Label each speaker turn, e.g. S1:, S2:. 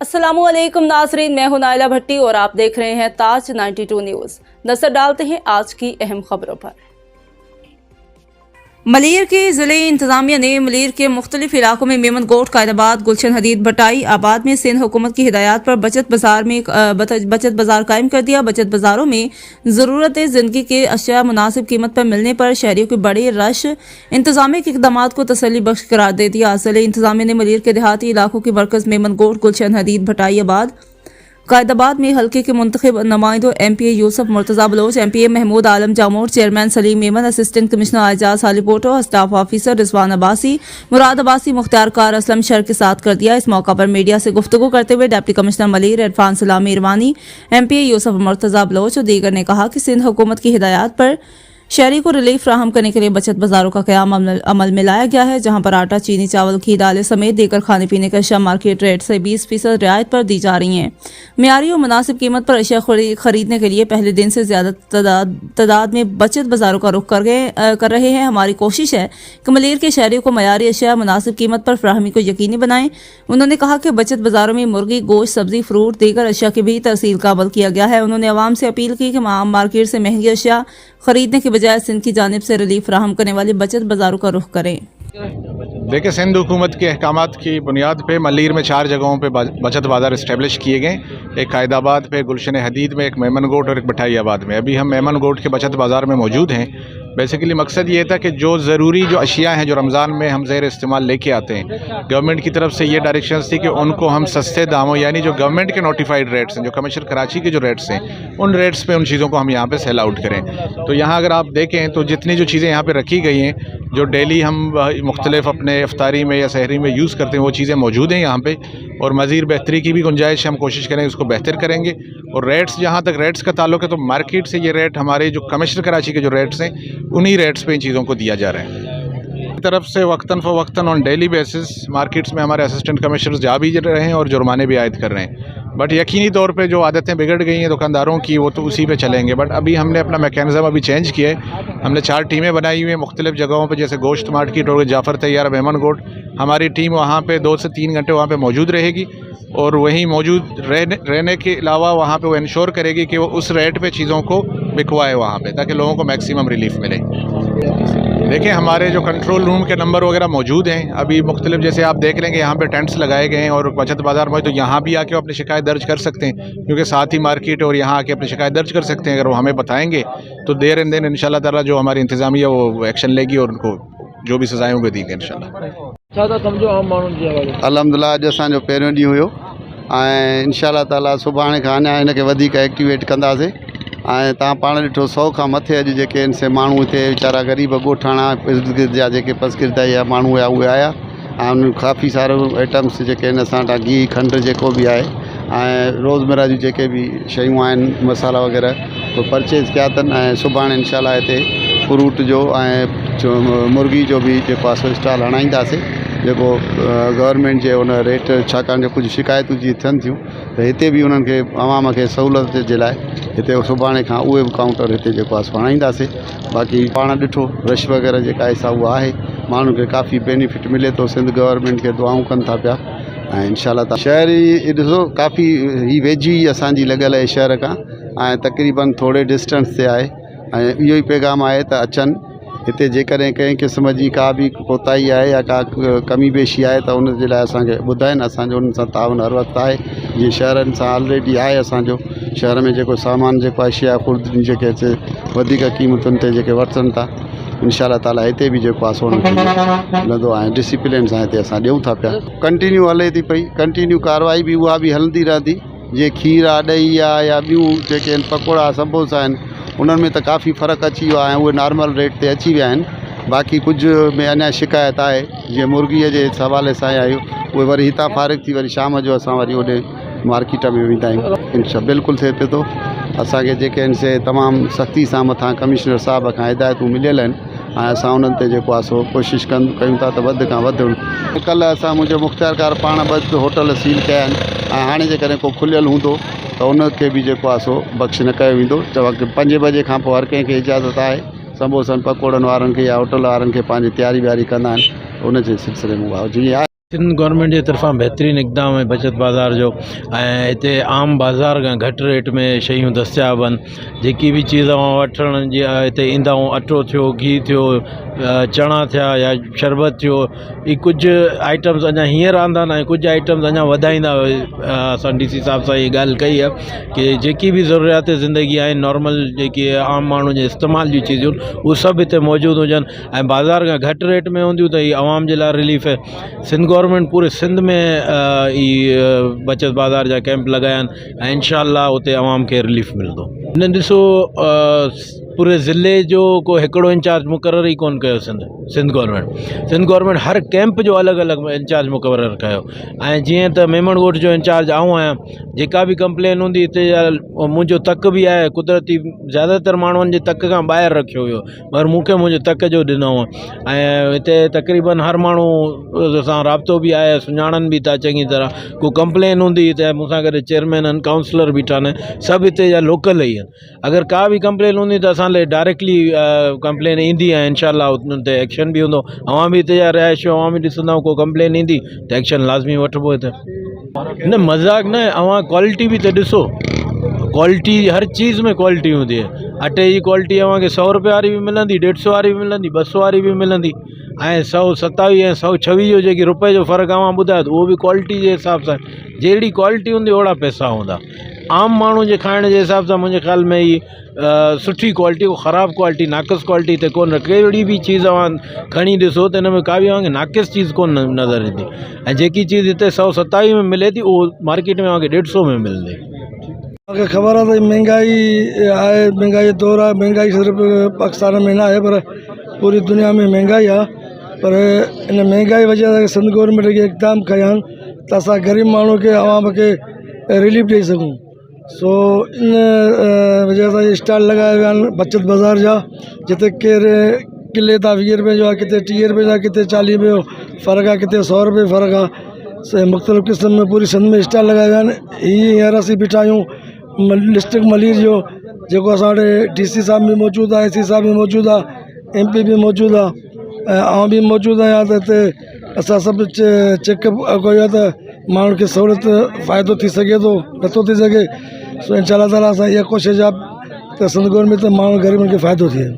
S1: अस्सलामुअलैकुम नाजरीन, मैं हूं नाइला भट्टी और आप देख रहे हैं ताज 92 न्यूज़। नजर डालते हैं आज की अहम खबरों पर। मलीर के ज़िले इंतजामिया ने मलीर के मुख्तलिफ इलाकों में मेमन गोट, कायदाबाद, गुलशन हदीद, भटाई आबाद में सिंध हुकूमत की हिदायत पर बचत बाजार कायम कर दिया। बचत बाजारों में ज़रूरत ज़िंदगी के अशिया मुनासिब कीमत पर मिलने पर शहरियों की बड़ी रश इंतजामिया के इक़दामात को तसल्ली बख्श करार दे दिया। ज़िले इंतजामिया ने मलीर के देहाती इलाकों के मरकज़ मेमन गोट, गुलशन हदीद, भटाई आबाद, कायदाबाद में हल्के के मुंतखब नुमाइंदों MPA Yusuf Murtaza Baloch, MPA Mahmood Alam Jamote, chairman Saleem Memon, assistant commissioner Ejaz Halepoto, staff officer Rizwan Abbasi, Murad Abbasi, Mukhtar कार असलम शर के साथ कर दिया। इस मौका पर मीडिया से गुफ्तगू करते हुए डिप्टी कमिश्नर मलीर इरफान सलामी इरवानी, MPA यूसुफ मुर्तज़ा बलोच और दीगर ने कहा कि सिंध हुकूमत की हिदायत पर शहरी को रिलीफ फ्राहम करने के लिए बचत बाजारों का क़याम अमल में लाया गया है, जहां पर आटा, चीनी, चावल, घी, दालें समेत देकर खाने पीने का अशिया मार्केट रेट से 20% रियायत पर दी जा रही हैं। मियारी और मुनासिब कीमत पर अशिया खरीदने के लिए पहले दिन से ज्यादा तादाद में बचत बाजारों का रुख कर रहे हैं। हमारी कोशिश है कि मलीर के शहरियों को मियारी अशिया मुनासिब कीमत पर फ्राहमी को यकीनी बनाएं। उन्होंने कहा कि बचत बाजारों में मुर्गी, गोश्त, सब्जी, फ्रूट, दीगर अशिया की भी तरसील का अमल किया गया है। उन्होंने अवाम से अपील की कि आम मार्केट से महंगी अशिया खरीदने की बजाय सिंध की जानिब से रिलीफ फ्राहम करने वाले बचत बाजारों का रुख करें।
S2: देखिए, सिंध हुकूमत के अहकामात की बुनियाद पे मलीर में 4 जगहों पे बचत बाज़ार इस्टेब्लिश किए गए। एक कायदाबाद पे, गुलशन हदीद में, एक मेमन गोट और एक भटाई आबाद में। अभी हम मेमन गोट के बचत बाज़ार में मौजूद हैं। बेसिकली मकसद ये था कि जो ज़रूरी जो अशिया हैं जो रमज़ान में हम ज़ेर इस्तेमाल लेके आते हैं, गवर्नमेंट की तरफ से ये डायरेक्शंस थी कि उनको हम सस्ते दामों, यानी जो गवर्नमेंट के नोटिफाइड रेट्स हैं, जो कमर्शियल कराची के जो रेट्स हैं, उन रेट्स पे उन चीज़ों को हम यहाँ पे सेल आउट करें। तो यहाँ अगर आप देखें तो जितनी जो चीज़ें यहाँ पे रखी गई हैं, जो डेली हम मुख्तलिफ अपने इफ्तारी में या सहरी में यूज़ करते हैं, वो चीज़ें मौजूद हैं यहाँ पे। और मज़ीद बेहतरी की भी गुंजाइश हम कोशिश करेंगे, उसको बेहतर करेंगे। और रेट्स, जहाँ तक रेट्स का ताल्लुक है, तो मार्केट से ये रेट हमारे जो कमर्शियल कराची के जो रेट्स हैं, उन्हीं रेट्स पे इन चीज़ों को दिया जा रहा है। तरफ से वक्तन फ़वक्तन ऑन डेली बेसिस मार्केट्स में हमारे असिस्टेंट कमिश्नर्स जा भी रहे हैं और जुर्माने भी आयद कर रहे हैं। बट यकीनी तौर पे जो आदतें बिगड़ गई हैं दुकानदारों की, वो तो उसी पे चलेंगे। बट अभी हमने अपना मैकेनिज़्म अभी चेंज किया है। हमने 4 टीमें बनाई हुई हैं मुख्तलिफ जगहों पे, जैसे गोश्त मार्केट और जाफ़र तैयार, मेमन गोट। हमारी टीम वहाँ पे 2 से 3 घंटे वहाँ पे मौजूद रहेगी और वहीं मौजूद रहने के अलावा वहाँ पे वो इंश्योर करेगी कि वो उस रेट पे चीज़ों को बिकवाए वहाँ पे, ताकि लोगों को मैक्सिमम रिलीफ मिले। देखिए, हमारे जो कंट्रोल रूम के नंबर वगैरह मौजूद हैं। अभी मुख्तलिफ, जैसे आप देख लेंगे, यहाँ पे टेंट्स लगाए गए हैं और बचत बाज़ार में, तो यहाँ भी आके अपनी शिकायत दर्ज कर सकते हैं, क्योंकि साथ ही मार्केट और यहाँ आके अपनी शिकायत दर्ज कर सकते हैं। अगर वो हमें बताएंगे तो देर इन दिन इंशाल्लाह ताला जो हमारी इंतज़ामिया वो एक्शन लेगी और उनको जो भी सज़ाएं होंगी देंगे इंशाल्लाह।
S3: अल्हम्दुलिल्लाह, अॼु असांजो पहिरियों ॾींहुं हुयो ऐं इंशाल्लाह ताला सुभाणे खां अञा हिनखे वधीक एक्टिवेट कंदासीं। ऐं तव्हां पाण ॾिठो 100 खां मथे अॼु जेके आहिनि से माण्हू हिते वीचारा ग़रीब ॻोठाणा इर्द गिर्द जा जेके पसगिरदा या माण्हू हुआ उहे आया ऐं उन्हनि काफ़ी सारो आइटम्स जेके आहिनि असां वटां घी, खंडु जेको बि आहे ऐं रोज़मर्रा जूं जेके बि शयूं आहिनि, मसाला वग़ैरह, उहे परचेज़ कया अथनि। ऐं सुभाणे इंशाल्लाह हिते फ्रूट जो ऐं मुर्गी जो बि जेको आहे सो स्टॉल हणाईंदासीं, जेको गवर्नमेंट जे उन रेट, छाकाणि जो कुझु शिकायतूं जी थियनि थियूं त हिते बि उन्हनि खे आवाम खे सहूलियत जे लाइ हिते सुभाणे खां उहे बि काउंटर हिते जेको आहे सो हणाईंदासीं। बाक़ी पाण ॾिठो रश वग़ैरह जेका आहे सा उहा आहे, माण्हुनि खे काफ़ी बेनिफिट मिले थो। सिंध गवर्नमेंट खे दुआऊं कनि था पिया ऐं इंशाल्लाह शहर ॾिसो काफ़ी ही वेझी असांजी लॻल आहे शहर खां ऐं तक़रीबन थोरे डिस्टेंस ते आहे। ऐं इहो ई पैगाम आहे त अचनि हिते। जेकॾहिं कंहिं क़िस्म जी का बि कोताही आहे या का कमी बेशी आहे त उन जे लाइ असांखे ॿुधाइनि। असांजो उन्हनि सां ताउन हर वक़्तु आहे। जीअं शहरनि सां ऑलरेडी आहे असांजो शहर में जेको सामान जेको आहे शइ खुर्द जेके वधीक क़ीमतुनि ते जेके वठनि था, इंशाल्लाह ताला हिते बि जेको आहे सो मिलंदो ऐं डिसिप्लिन सां हिते असां ॾियूं था पिया। कंटिन्यू हले थी पई, कंटिन्यू कार्रवाई बि उहा बि हलंदी रहंदी। जीअं खीर आहे, ॾही आहे या ॿियूं जेके आहिनि पकोड़ा, समोसा आहिनि, उन्हनि में त काफ़ी फ़र्क़ु अची वियो आहे ऐं उहे नॉर्मल रेट ते अची विया आहिनि। बाक़ी कुझु में अञा शिकायत आहे, जीअं मुर्गीअ जे हवाले सां आहियूं, उहे वरी हितां फारिग थी वरी शाम जो असां वरी होॾे मार्केट में वेंदा आहियूं। इनशा बिल्कुलु थिए पियो थो। असांखे जेके आहिनि से तमामु सख़्ती सां मथां कमिश्नर साहिब खां हिदायतूं मिलियल आहिनि ऐं असां उन्हनि ते जेको आहे सो कोशिशि कयूं था त वधि खां वधि। कल्ह असां मुंहिंजो मुख़्तियार कार पाण 2 होटल सील कया आहिनि ऐं हाणे जेकॾहिं को खुलियल हूंदो त उनखे बि जेको आहे सो बख़्श न कयो वेंदो। 5 बजे खां पोइ हर कंहिंखे इजाज़त आहे समोसनि पकोड़नि वारनि खे या होटल वारनि खे पंहिंजी तयारी व्यारी कंदा आहिनि, उनजे सिलसिले में जीअं
S4: सिंध गवर्नमेंट जे तरफ़ां बहितरीनु इक़दाम है बचत बाज़ार जो ऐं हिते आम बाज़ार खां घटि रेट में शयूं दस्तियाब आहिनि। जेकी बि चीज़ वठण जी हिते ईंदा आहियूं, अटो थियो, घी थियो, चणा थिया या शरबत थियो, ई कुझु आइटम्स अञा हींअर आंदा आहिनि ऐं कुझु आइटम्स अञा वधाईंदा। असां DC साहिब सां इहा ॻाल्हि कई आहे कि जेकी बि ज़रूरियात ज़िंदगी आहिनि नॉर्मल जेकी आम माण्हू जे इस्तेमाल जी चीज़ूं उहे सभु हिते मौजूदु हुजनि ऐं बाज़ार खां घटि रेट में हूंदियूं त हीअ आवाम जे लाइ रिलीफ है। सिंध गवर्नमेंट पूरे सिंध में बचत बाज़ार जा कैंप लॻाया आहिनि ऐं इंशाअल्लाह उते आवाम खे रिलीफ मिलंदो। हिन ॾिसो पूरे ज़िले जो को हिकिड़ो इंचार्ज मुक़ररु ई कोन कयो सिंध गवर्नमेंट हर कैंप जो अलॻि अलॻि इंचार्ज मुक़ररु कयो ऐं जीअं त मेमन ॻोठ जो इंचार्ज आऊं आहियां। जेका बि कंप्लेन हूंदी हिते मुंहिंजो तक बि आहे, कुदरती ज़्यादातर माण्हुनि जे तक खां ॿाहिरि रखियो हुयो मगर मूंखे मुंहिंजे तक जो ॾिनो ऐं हिते तक़रीबन हर माण्हू सां राब्तो बि आहे, सुञाणनि बि था चङी तरह। को कंप्लेन हूंदी त मूंसां गॾु चेयरमैन आहिनि, काउंसलर बीठा आहिनि, सभु हिते जा लोकल ई आहिनि। अगरि का बि कंप्लेन हूंदी त असां लाइ डायरेक्टली कंप्लेन ईंदी ऐं इंशाअल्लाह उन ते एक्शन बि हूंदो। अवां बि हिते जा रहायशो अवां बि ॾिसंदा, को कंप्लेन ईंदी त एक्शन लाज़मी वठिबो हिते। न मज़ाक न, अवां क्वालिटी बि त ॾिसो, क्वालिटी हर चीज़ में क्वालिटी हूंदी आहे। अटे जी क्वालिटी अव्हांखे 100 रुपये वारी बि मिलंदी, 150 वारी बि मिलंदी, 200 वारी बि मिलंदी ऐं 127 ऐं 126 जो जेकी रुपए जो फ़र्क़ु अव्हां ॿुधायो त उहो बि क्वालिटी जे हिसाब सां। जहिड़ी क्वालिटी हूंदी ओड़ा पैसा हूंदा। आम माण्हू जे खाइण जे हिसाब सां मुंहिंजे ख़्याल में ई सुठी क्वालिटी, ख़राबु क्वालिटी, नाक़िस क्वालिटी हिते कोन। कहिड़ी बि चीज़ अवां खणी ॾिसो त हिन में का बि अव्हांखे नाक़िस चीज़ कोन नज़र ईंदी ऐं जेकी चीज़ हिते 127 में मिले थी उहो मार्केट में अव्हांखे 150 में मिलंदी।
S5: मूंखे ख़बर आहे त महंगाई आहे, महंगाई जो दौर आहे। महंगाई सिर्फ़ु पाकिस्तान में न आहे पर पूरी दुनिया में महंगाई आहे। पर इन महंगाई वजह सां सिंध गवर्नमेंट खे इक़दाम कया आहिनि त असां ग़रीब माण्हू खे, आवाम खे रिलीफ ॾेई सघूं। सो इन वजह सां इहे स्टॉल लॻाया विया आहिनि बचत बाज़ार जा, जिते केरु किले तां 20 रुपए जो आहे, किथे 30 रुपए जो आहे, किथे 40 रुपए जो फ़र्क़ु आहे, किथे 100 रुपए फ़र्क़ु आहे। मुख़्तलिफ़ क़िस्म में पूरी सिंध में स्टॉल लॻाया विया आहिनि। हींअर असीं बीठा आहियूं डिस्ट्रिक्ट मलीर जो, जेको असां वटि DC साहिब बि मौजूदु आहे, AC साहिब बि मौजूदु आहे, MP बि मौजूदु आहे ऐं आउं बि मौजूदु आहियां। त हिते असां सभु चेकअप कयो आहे त माण्हुनि खे सहूलियत फ़ाइदो थी सघे थो, नथो थी सघे। सो इंशाअल्लाह ताला असां इहा कोशिशि आहे त सिंध गवर्नमेंट त माण्हू ग़रीबनि खे फ़ाइदो थिए।